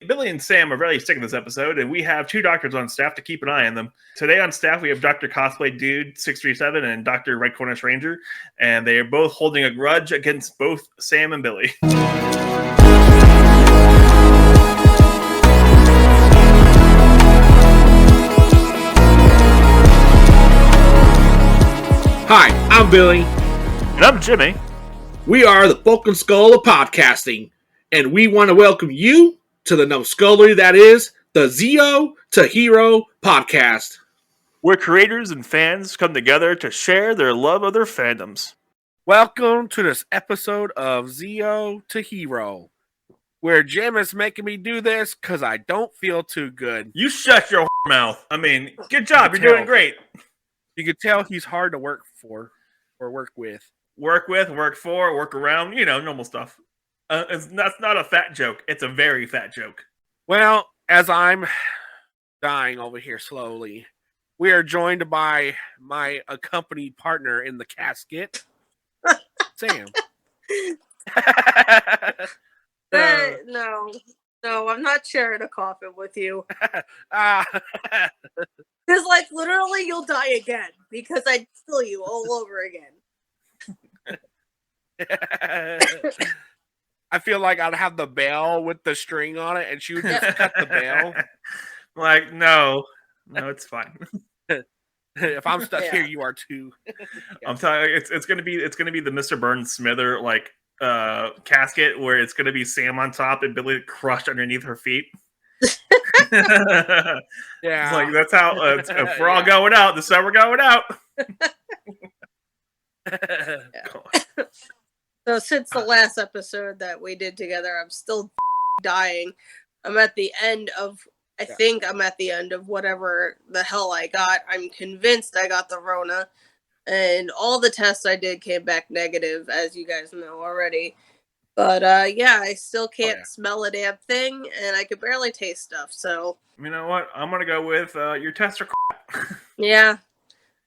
Billy and Sam are very sick of this episode, and we have two doctors on staff to keep an eye on them. Today on staff, we have Dr. Cosplay Dude 637 and Dr. Red Cornish Ranger, and they are both holding a grudge against both Sam and Billy. Hi, I'm Billy. And I'm Jimmy. We are the Bulk and Skull of podcasting, and we want to welcome you to the numbskullery that is the Zeotoheropod podcast. Where creators and fans come together to share their love of their fandoms. Welcome to this episode of Zeotohero, where Jim is making me do this because I don't feel too good. You shut your mouth. I mean, good job. You're doing great. You can tell he's hard to work for or work with. Work for, work around, normal stuff. That's not a fat joke. It's a very fat joke. Well, as I'm dying over here slowly, we are joined by my accompanied partner in the casket, Sam. No, I'm not sharing a coffin with you. Because, literally, you'll die again because I'd kill you all over again. I feel like I'd have the bell with the string on it, and she would just cut the bell. No, it's fine. If I'm stuck here, you are too. I'm telling you, it's gonna be the Mr. Burns Smither casket where it's gonna be Sam on top and Billy crushed underneath her feet. Yeah, it's that's how if we're all going out. This is how we're going out. So since the last episode that we did together, I'm still dying. I'm at the end of, I think I'm at the end of whatever the hell I got. I'm convinced I got the Rona. And all the tests I did came back negative, as you guys know already. But I still can't smell a damn thing, and I could barely taste stuff, so. You know what? I'm going to go with your tests are crap. Yeah.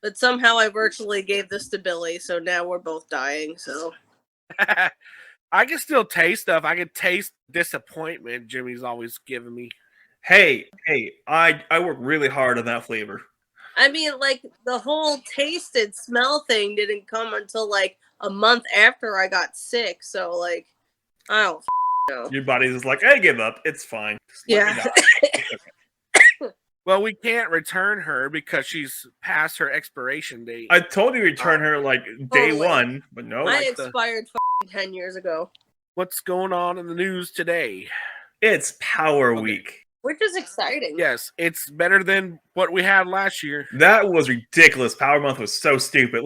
But somehow I virtually gave this to Billy, so now we're both dying, so. I can still taste stuff. I can taste disappointment Jimmy's always giving me. Hey, I work really hard on that flavor. I mean, the whole taste and smell thing didn't come until, a month after I got sick, so, I don't know. Your body's just like, I give up. It's fine. Yeah. Well, we can't return her because she's past her expiration date. I told you return her day one, but no. I expired 10 years ago. What's going on in the news today? It's Power Week. Which is exciting. Yes, it's better than what we had last year. That was ridiculous. Power Month was so stupid.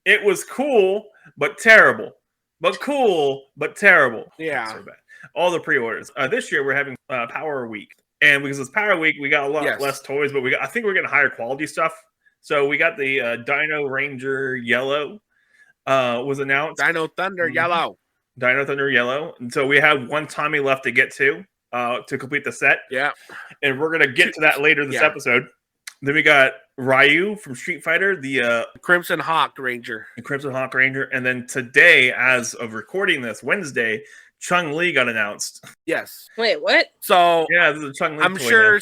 It was cool, but terrible. But cool, but terrible. Yeah. So bad. All the pre-orders. This year, we're having Power Week. And because it's Power Week, we got a lot less toys, but I think we're getting higher quality stuff. So we got the Dino Ranger Yellow was announced. Dino Thunder Yellow. Dino Thunder Yellow. And so we have one Tommy left to get to complete the set. Yeah. And we're going to get to that later this episode. Then we got Ryu from Street Fighter, the Crimson Hawk Ranger. The Crimson Hawk Ranger. And then today, as of recording this, Wednesday, Chun-Li got announced. Yes. Wait, what? So yeah, this is a Chun-Li. I'm sure now.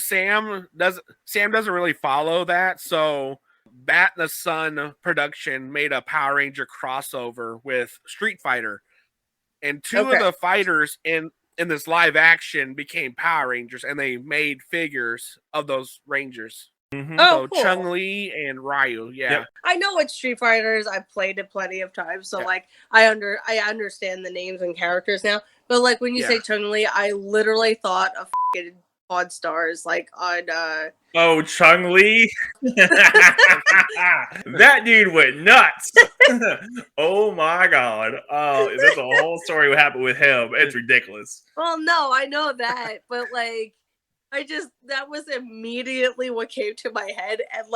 Sam doesn't really follow that. So Bat and the Sun production made a Power Ranger crossover with Street Fighter. And two of the fighters in this live action became Power Rangers, and they made figures of those Rangers. Mm-hmm. Oh, so cool. Chun-Li and Ryu, Yep. I know what Street Fighter is. I've played it plenty of times, so I understand the names and characters now. But when you say Chun-Li, I literally thought of fucking Pawn Stars, on Oh, Chun-Li? That dude went nuts. Oh my god. Oh, there's a whole story what happened with him. It's ridiculous. Well, no, I know that, but that was immediately what came to my head. And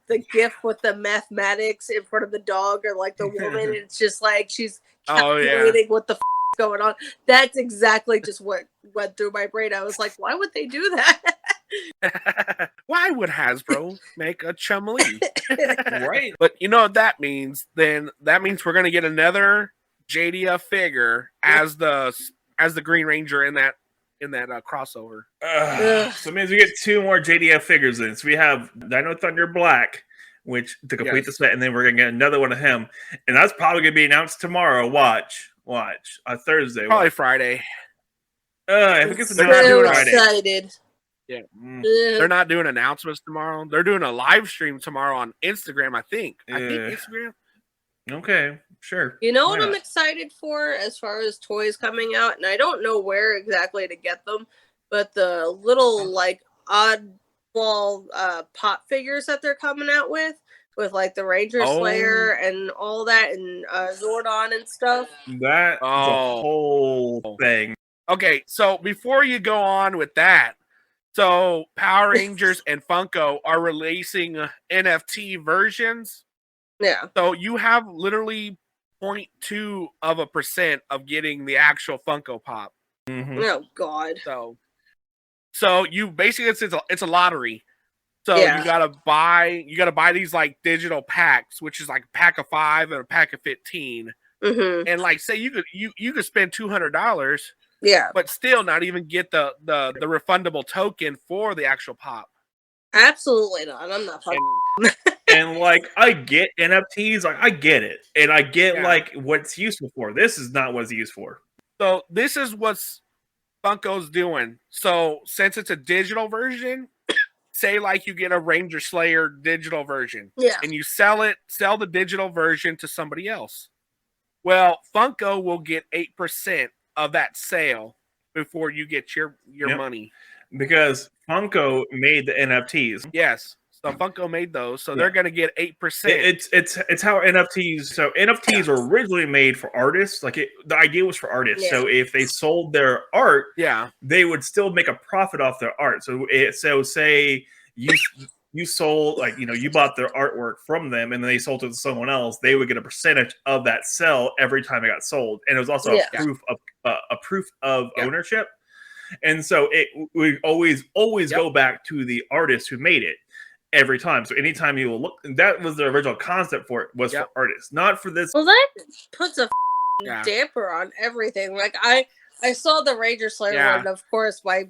the gif with the mathematics in front of the dog or the woman, it's just she's calculating what the f is going on. That's exactly just what went through my brain. I was like, why would they do that? Why would Hasbro make a Chun-Li? Right. But you know what that means? Then that means we're going to get another Jadia figure as the Green Ranger in that in that crossover. So it means we get 2 more JDF figures in. So we have Dino Thunder Black, which to complete the set, and then we're gonna get another one of him, and that's probably gonna be announced tomorrow. Watch, Thursday, probably Friday. If it gets announced so Friday. Excited. Yeah, they're not doing announcements tomorrow. They're doing a live stream tomorrow on Instagram. I think Instagram. Okay, sure. You know what I'm excited for as far as toys coming out, and I don't know where exactly to get them, but the little like oddball pop figures that they're coming out with like the Ranger Slayer and all that, and Zordon and stuff. That's a whole thing. Okay, so before you go on with that, so Power Rangers and Funko are releasing NFT versions. Yeah. So you have literally 0.2% of getting the actual Funko Pop. Mm-hmm. Oh God. So you basically it's a lottery. So you gotta buy these like digital packs, which is like a pack of 5 and a pack of 15. Mm-hmm. And like say you could spend $200. Yeah. But still not even get the refundable token for the actual pop. Absolutely not. I'm not fucking. And like I get NFTs, like I get it. And I get like what's useful for. This is not what it's used for. So this is what's Funko's doing. So since it's a digital version, say like you get a Ranger Slayer digital version. Yeah. And you sell the digital version to somebody else. Well, Funko will get 8% of that sale before you get your money, because Funko made the NFTs. Yes, so Funko made those, so they're going to get 8%. It's how NFTs. So NFTs were originally made for artists. Like the idea was for artists. Yeah. So if they sold their art, they would still make a profit off their art. So say you sold, like, you bought their artwork from them and then they sold it to someone else, they would get a percentage of that sell every time it got sold. And it was also a proof of ownership. And so it would always go back to the artist who made it every time. So anytime you will look, that was the original concept for it, was for artists, not for this. Well, that puts a damper on everything. Like I saw the Ranger Slayer one, of course, my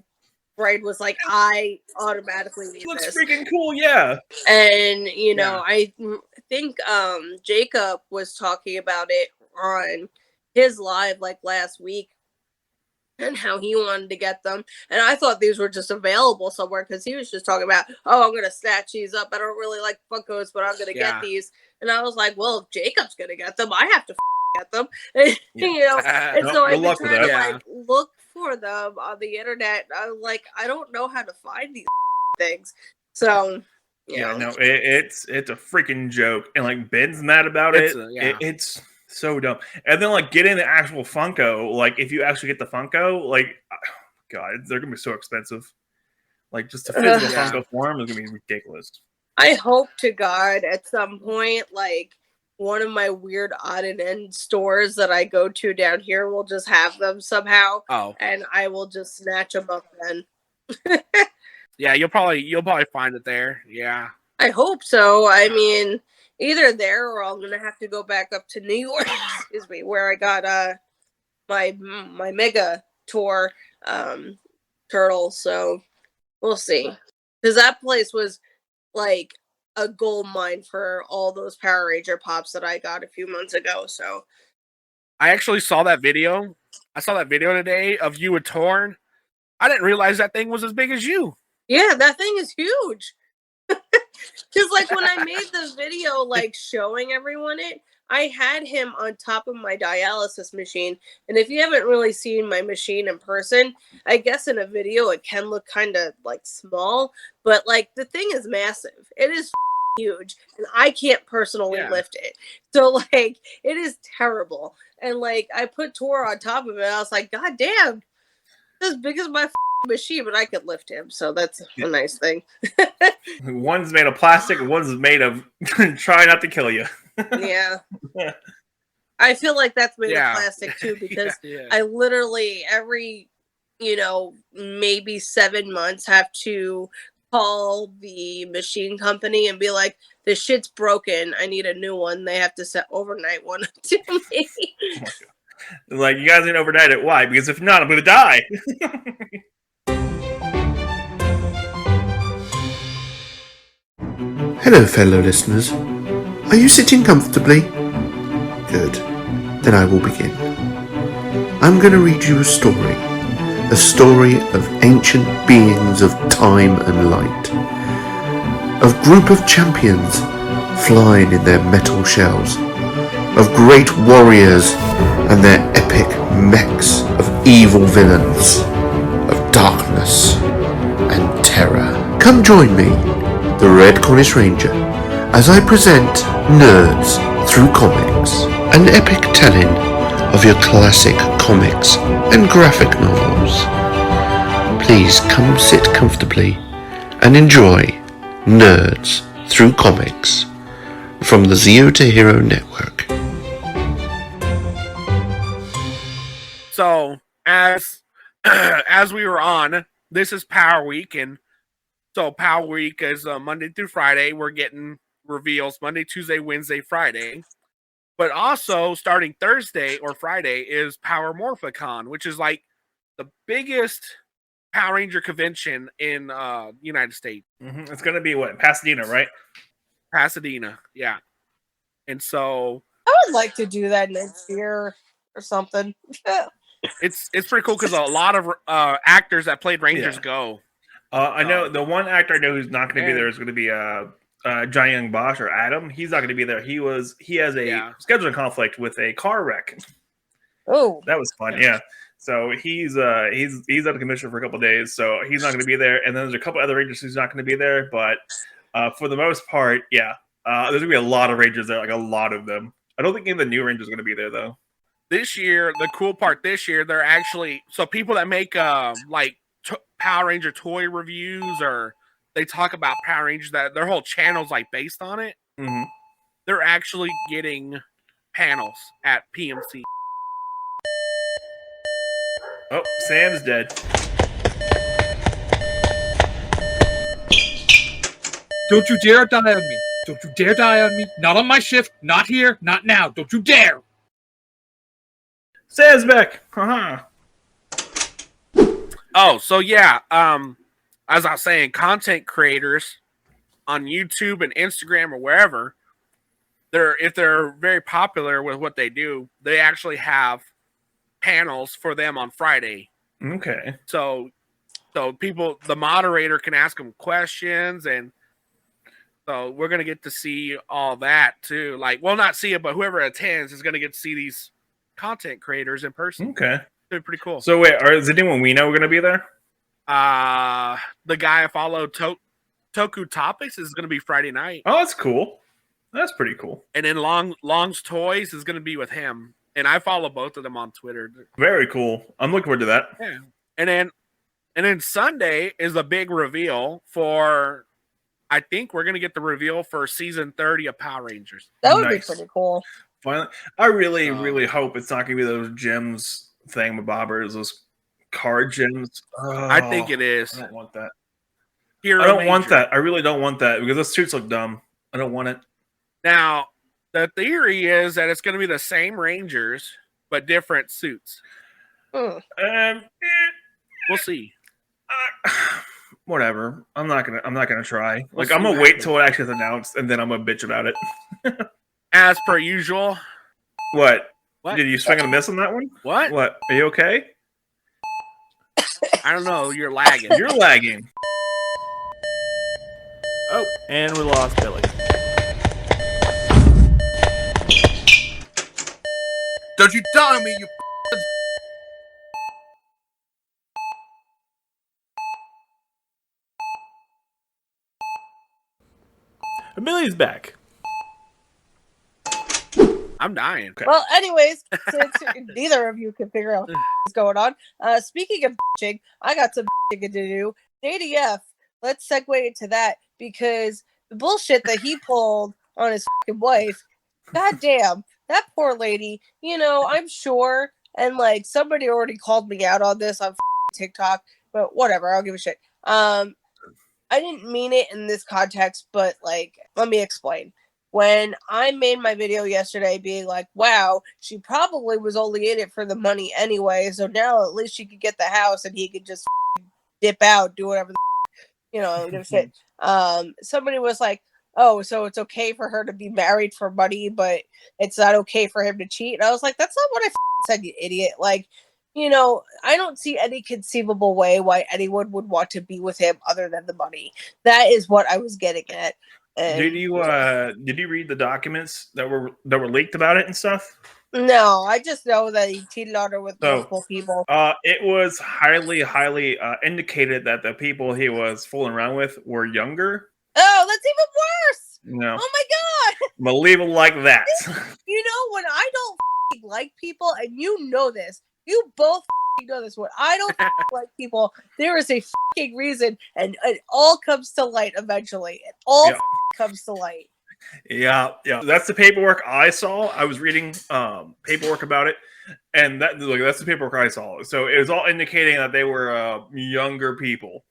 brain was like, I automatically need looks this. Freaking cool, yeah. And I think Jacob was talking about it on his live like last week, and how he wanted to get them. And I thought these were just available somewhere, because he was just talking about, I'm gonna snatch these up. I don't really like Funkos, but I'm gonna get these. And I was like, well, if Jacob's gonna get them, I have to get them. And so I've been trying to like look for them on the internet. I'm like, I don't know how to find these things. So it's a freaking joke. And like Ben's mad about it. It's so dumb. And then like getting the actual Funko, like if you actually get the Funko, like God, they're gonna be so expensive. Like just the physical Funko form is gonna be ridiculous. I hope to God at some point, like one of my weird odd and end stores that I go to down here will just have them somehow. And I will just snatch them up then. Yeah, you'll probably find it there. Yeah. I hope so. I mean, either there or I'm gonna have to go back up to New York, excuse me, where I got my mega tour turtle. So we'll see. Because that place was like a gold mine for all those Power Ranger pops that I got a few months ago. So I actually saw that video. I saw that video today of you with Torn. I didn't realize that thing was as big as you. Yeah, that thing is huge. Because like when I made the video like showing everyone it, I had him on top of my dialysis machine. And if you haven't really seen my machine in person, I guess in a video it can look kind of like small, but like the thing is massive. It is huge, and I can't personally lift it. So like it is terrible. And like I put Tor on top of it, I was like, God damn, it's as big as my machine, but I could lift him, so that's a nice thing. One's made of plastic, one's made of try not to kill you. Yeah. I feel like that's made of plastic too, because I literally every maybe 7 months have to call the machine company and be like, this shit's broken, I need a new one. They have to set overnight one to me. Like, you guys didn't overnight it. Why? Because if not, I'm going to die. Hello, fellow listeners. Are you sitting comfortably? Good. Then I will begin. I'm going to read you a story of ancient beings of time and light, of group of champions flying in their metal shells, of great warriors and their epic mechs of evil villains, of darkness and terror. Come join me, the Red Cornish Ranger, as I present Nerds Through Comics, an epic telling of your classic comics and graphic novels. Please come sit comfortably and enjoy Nerds Through Comics from the Zeotoheropod Network. So, as we were on, this is Power Week, and so Power Week is Monday through Friday. We're getting reveals Monday, Tuesday, Wednesday, Friday. But also, starting Thursday or Friday is Power Morphicon, which is like the biggest Power Ranger convention in United States. Mm-hmm. It's going to be what? Pasadena, right? Pasadena, yeah. And so I would like to do that next year or something. it's pretty cool because a lot of actors that played Rangers go. I know the one actor I know who's not going to be there is going to be Johnny Young Bosch or Adam. He's not going to be there. He has a scheduling conflict with a car wreck. Oh, that was fun. Yeah. So he's out of commission for a couple of days, so he's not going to be there. And then there's a couple other Rangers who's not going to be there, but for the most part, there's going to be a lot of Rangers there, like a lot of them. I don't think any of the new Rangers are going to be there though. This year, the cool part this year, they're actually people that make Power Ranger toy reviews, or they talk about Power Rangers, that their whole channel's like based on it. Mm-hmm. They're actually getting panels at PMC. Oh, Sam's dead. Don't you dare die on me. Don't you dare die on me. Not on my shift. Not here. Not now. Don't you dare. Sam's back. Uh-huh. Oh, so yeah. As I was saying, content creators on YouTube and Instagram or wherever, if they're very popular with what they do, they actually have panels for them on Friday. Okay. So the moderator can ask them questions, and so we're gonna get to see all that too. Like, well, not see it, but whoever attends is gonna get to see these content creators in person. Okay. They're pretty cool. So wait, is anyone we know going to be there? The guy I follow, Toku Topics, is going to be Friday night. Oh, that's cool. That's pretty cool. And then Long's Toys is going to be with him. And I follow both of them on Twitter. Very cool. I'm looking forward to that. Yeah. And then Sunday is a big reveal for, I think we're going to get the reveal for season 30 of Power Rangers. That would be pretty cool. Finally, I really hope it's not going to be those gems thingamabobbers, those card gems. Oh, I think it is. I don't want that. I don't want that. I really don't want that because those suits look dumb. I don't want it. Now, the theory is that it's going to be the same Rangers, but different suits. We'll see. Whatever. I'm not gonna try. I'm gonna wait till it actually is announced, and then I'm gonna bitch about it. As per usual. What? Did you swing and a miss on that one? What? Are you okay? I don't know. You're lagging. You're lagging. Oh, and we lost Billy. Don't you die on me, you Billy's back. I'm dying. Okay. Well, anyways, since neither of you can figure out what's going on, speaking of bitching, I got some bitching to do. JDF, let's segue into that, because the bullshit that he pulled on his wife, goddamn, that poor lady, I'm sure, and somebody already called me out on this on TikTok, but whatever, I'll give a shit. I didn't mean it in this context, but let me explain. when I made my video yesterday being like, wow, she probably was only in it for the money anyway, so now at least she could get the house and he could just dip out, do whatever, give a shit. Somebody was like, oh, so it's okay for her to be married for money, but it's not okay for him to cheat. And I was like, that's not what I said, you idiot. Like, I don't see any conceivable way why anyone would want to be with him other than the money. That is what I was getting at. And did you read the documents that were leaked about it and stuff? No, I just know that he cheated on her with multiple people. It was highly indicated that the people he was fooling around with were younger. Oh, that's even worse. No. Oh my god. Believe it like that. When I don't like people, and this, you both know this, when I don't like people, there is a reason, and it all comes to light eventually. It all comes to light. Yeah. That's the paperwork I saw. I was reading paperwork about it, and that's the paperwork I saw. So it was all indicating that they were younger people,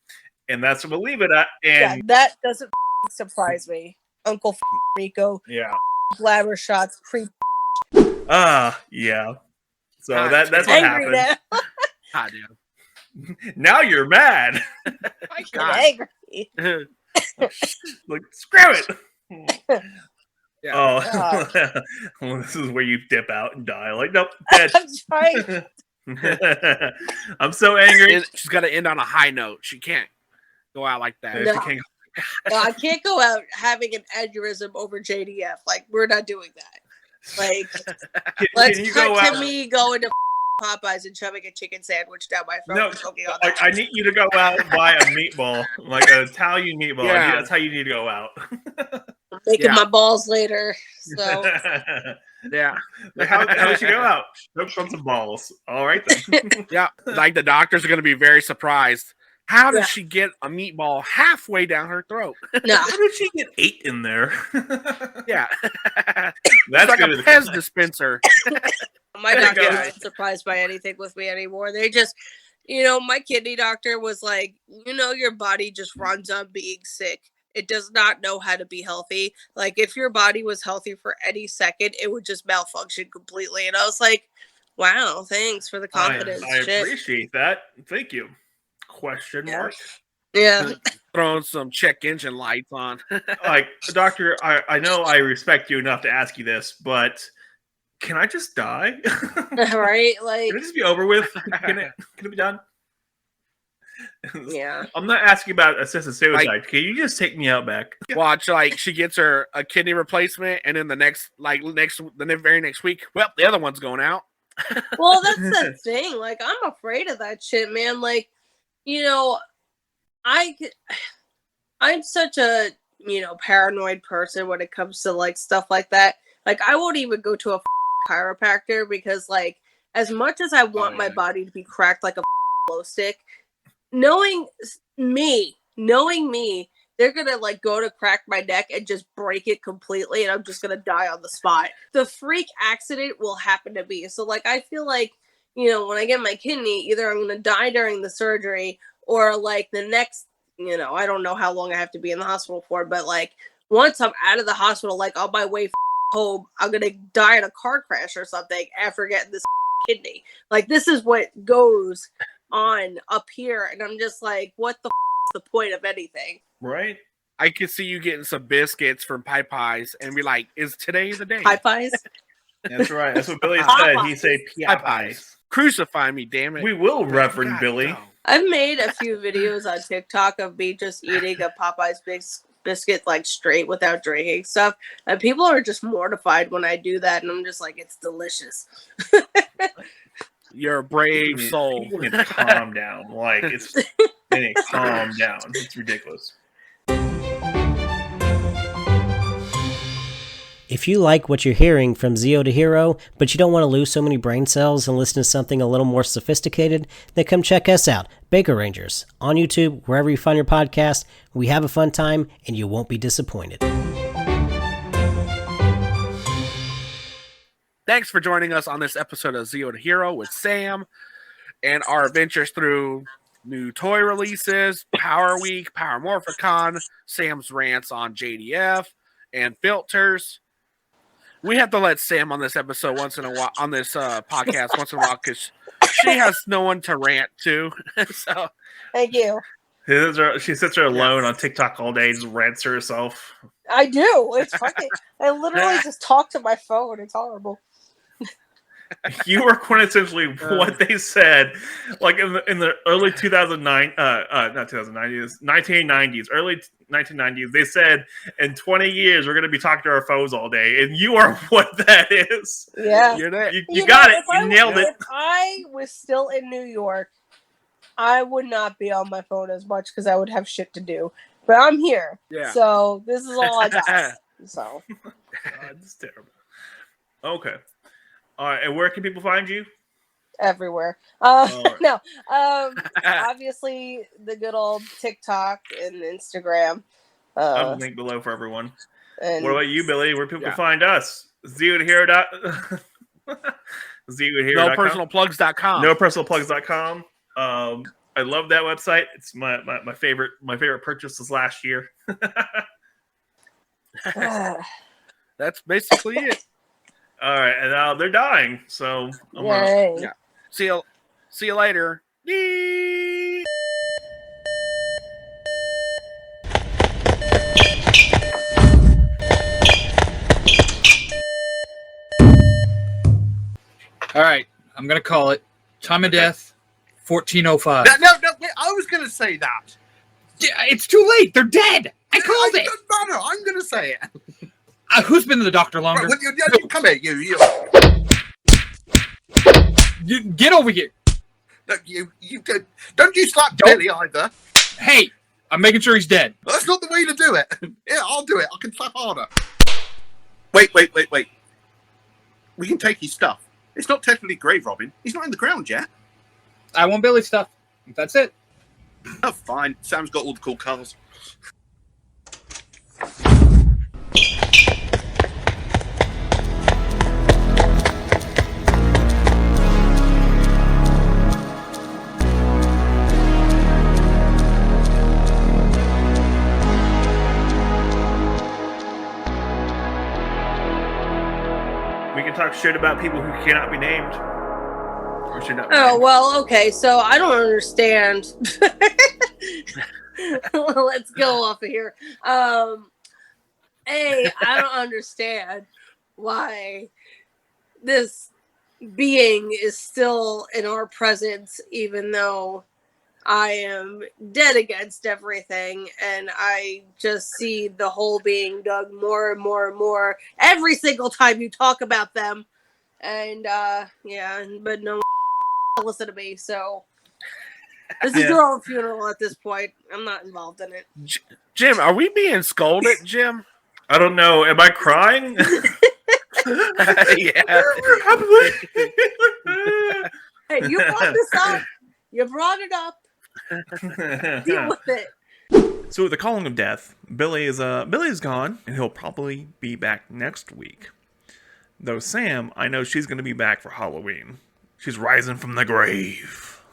and that's to believe it at. And that doesn't surprise me. Uncle Rico. Yeah. Blabber shots. Creep. Yeah. So that's what happened. Now. Now you're mad. I got angry. Like, screw it. Yeah. Well, this is where you dip out and die. Like, nope, dead. I'm trying. I'm so angry. She's got to end on a high note. She can't go out like that. No. I can't go out having an aneurysm over JDF. Like, we're not doing that. Like, let's cut to me going to Popeyes and shoving a chicken sandwich down my throat. No, I need you to go out and buy a meatball, like an Italian meatball. Yeah. That's how you need to go out. I'm making my balls later. So yeah. How does she go out? Choke on some balls. All right then. Yeah. Like the doctors are going to be very surprised. How did she get a meatball halfway down her throat? No. How did she get 8 in there? Yeah. That's like a Pez dispenser. My doctor isn't surprised by anything with me anymore. They just, my kidney doctor was like, your body just runs on being sick. It does not know how to be healthy. Like, if your body was healthy for any second, it would just malfunction completely. And I was like, wow, thanks for the confidence. I appreciate that. Thank you. Question mark. Yeah. Throwing some check engine lights on. Like, doctor, I know I respect you enough to ask you this, but can I just die? Right? Like, can it just be over with? Can it be done? Yeah. I'm not asking about assisted suicide. Like, can you just take me out back? Watch, like, she gets her a kidney replacement, and then the very next week, well, the other one's going out. Well, that's the thing. Like, I'm afraid of that shit, man. Like, I'm such a, paranoid person when it comes to, like, stuff like that. Like, I won't even go to a chiropractor because, like, as much as I want my body to be cracked like a glow stick, knowing me, they're gonna, like, go to crack my neck and just break it completely, and I'm just gonna die on the spot. The freak accident will happen to me. So, like, I feel like, when I get my kidney, either I'm gonna die during the surgery or, like, the next, I don't know how long I have to be in the hospital for, but, like, once I'm out of the hospital, like, on my way home, I'm gonna die in a car crash or something after getting this kidney. Like, this is what goes on up here, and I'm just like, what the is the point of anything? Right? I could see you getting some biscuits from Popeyes and be like, is today the day? Popeyes? That's right. That's what Billy said. He said Popeyes. Crucify me, damn it. We will, Reverend God, Billy. No. I've made a few videos on TikTok of me just eating a Popeyes biscuit, like, straight without drinking stuff, and people are just mortified when I do that, and I'm just like, it's delicious. You're a brave soul. You can calm down. Like, calm down. It's ridiculous. If you like what you're hearing from Zeo to Hero, but you don't want to lose so many brain cells and listen to something a little more sophisticated, then come check us out, Baker Rangers, on YouTube, wherever you find your podcast. We have a fun time, and you won't be disappointed. Thanks for joining us on this episode of Zeo to Hero with Sam and our adventures through new toy releases, Power Week, Power Morphicon, Sam's rants on JDF, and filters. We have to let Sam on this episode once in a while, on this podcast once in a while, because she has no one to rant to. So Thank you. She sits there alone on TikTok all day, just rants to herself. I do. It's fucking. I literally just talk to my phone. It's horrible. You were quintessentially what they said, like in the early 2009, not 2090s, 1990s, early 1990s. They said in 20 years we're going to be talking to our phones all day, and you are what that is. Yeah, you're there. You got it. You nailed it. If I was still in New York, I would not be on my phone as much because I would have shit to do. But I'm here, so this is all I got. So, it's terrible. Okay. All right, and where can people find you? Everywhere. No. Obviously, the good old TikTok and Instagram. I'll link below for everyone. And what about you, Billy? Where people can find us? zeotoheropod. NoPersonalPlugs.com. NoPersonalPlugs.com. I love that website. It's my favorite purchase this last year. That's basically it. All right, and they're dying, so See you later. Yee! All right, I'm gonna call it. Time of death, 1405. No, wait, I was gonna say that. It's too late. They're dead. I called it. No, I'm gonna say it. Who's been to the doctor longer? Right, you come here, you. You get over here. Look, you don't you slap Billy either. Hey, I'm making sure he's dead. That's not the way to do it. Yeah, I'll do it. I can slap harder. Wait. We can take his stuff. It's not technically grave robbing. He's not in the ground yet. I want Billy's stuff. That's it. Oh, fine. Sam's got all the cool cars. We can talk shit about people who cannot be named. Or should not be Oh, named. well, okay, so I don't understand. Let's go off of here. I don't understand why this being is still in our presence, even though I am dead against everything, and I just see the hole being dug more and more and more every single time you talk about them. And but no one listen to me, so this is your own funeral at this point. I'm not involved in it. Jim, are we being scolded, Jim? I don't know. Am I crying? Yeah. Hey, you brought this up. You brought it up. Deal with it. So with the calling of death, Billy's gone, and he'll probably be back next week. Though Sam, I know she's going to be back for Halloween. She's rising from the grave.